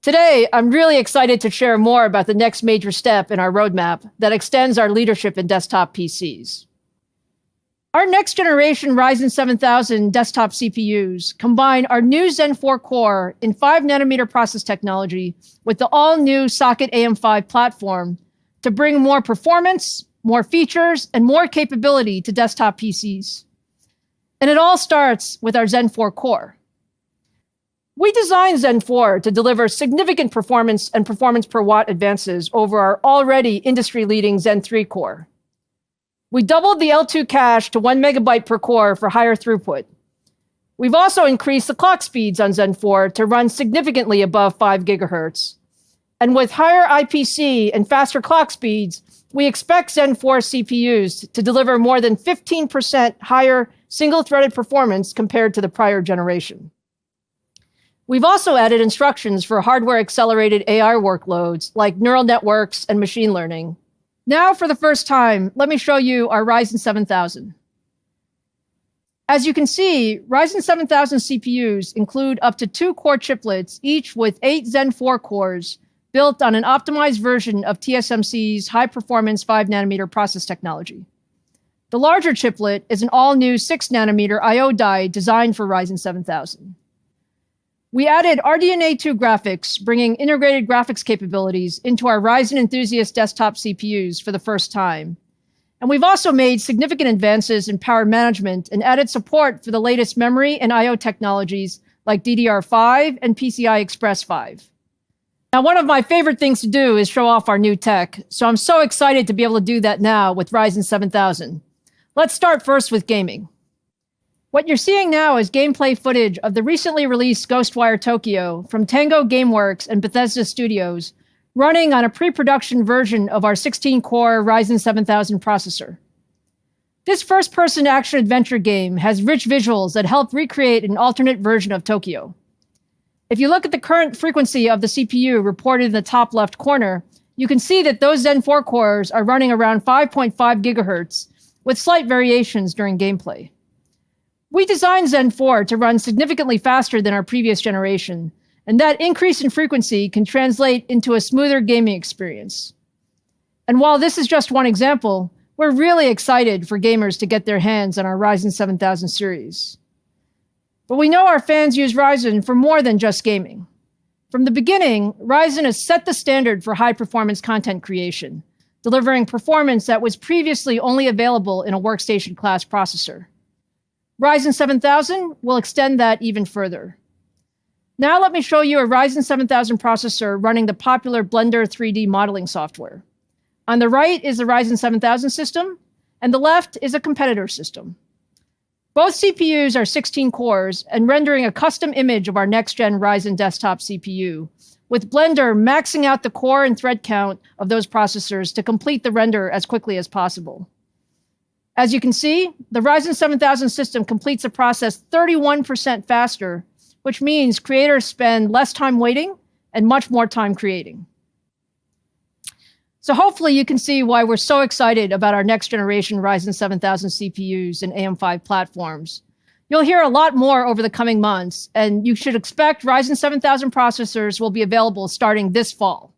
Today, I'm really excited to share more about the next major step in our roadmap that extends our leadership in desktop PCs. Our next generation Ryzen 7000 desktop CPUs combine our new Zen 4 core in 5nm process technology with the all-new Socket AM5 platform to bring more performance, more features, and more capability to desktop PCs. And it all starts with our Zen 4 core. We designed Zen 4 to deliver significant performance and performance per watt advances over our already industry-leading Zen 3 core. We doubled the L2 cache to 1 megabyte per core for higher throughput. We've also increased the clock speeds on Zen 4 to run significantly above 5 gigahertz. And with higher IPC and faster clock speeds, we expect Zen 4 CPUs to deliver more than 15% higher single-threaded performance compared to the prior generation. We've also added instructions for hardware-accelerated AI workloads like neural networks and machine learning. Now, for the first time, let me show you our Ryzen 7000. As you can see, Ryzen 7000 CPUs include up to 2 core chiplets, each with 8 Zen 4 cores, built on an optimized version of TSMC's high-performance 5nm process technology. The larger chiplet is an all-new 6nm I/O die designed for Ryzen 7000. We added RDNA 2 graphics, bringing integrated graphics capabilities into our Ryzen Enthusiast desktop CPUs for the first time. And we've also made significant advances in power management and added support for the latest memory and I/O technologies like DDR5 and PCI Express 5. Now, one of my favorite things to do is show off our new tech, so I'm so excited to be able to do that now with Ryzen 7000. Let's start first with gaming. What you're seeing now is gameplay footage of the recently released Ghostwire Tokyo from Tango Gameworks and Bethesda Studios, running on a pre-production version of our 16-core Ryzen 7000 processor. This first-person action-adventure game has rich visuals that help recreate an alternate version of Tokyo. If you look at the current frequency of the CPU reported in the top left corner, you can see that those Zen 4 cores are running around 5.5 gigahertz, with slight variations during gameplay. We designed Zen 4 to run significantly faster than our previous generation, and that increase in frequency can translate into a smoother gaming experience. And while this is just one example, we're really excited for gamers to get their hands on our Ryzen 7000 series. But we know our fans use Ryzen for more than just gaming. From the beginning, Ryzen has set the standard for high-performance content creation, delivering performance that was previously only available in a workstation-class processor. Ryzen 7000 will extend that even further. Now let me show you a Ryzen 7000 processor running the popular Blender 3D modeling software. On the right is the Ryzen 7000 system, and the left is a competitor system. Both CPUs are 16 cores and rendering a custom image of our next-gen Ryzen desktop CPU, with Blender maxing out the core and thread count of those processors to complete the render as quickly as possible. As you can see, the Ryzen 7000 system completes the process 31% faster, which means creators spend less time waiting and much more time creating. So hopefully you can see why we're so excited about our next generation Ryzen 7000 CPUs and AM5 platforms. You'll hear a lot more over the coming months, and you should expect Ryzen 7000 processors will be available starting this fall.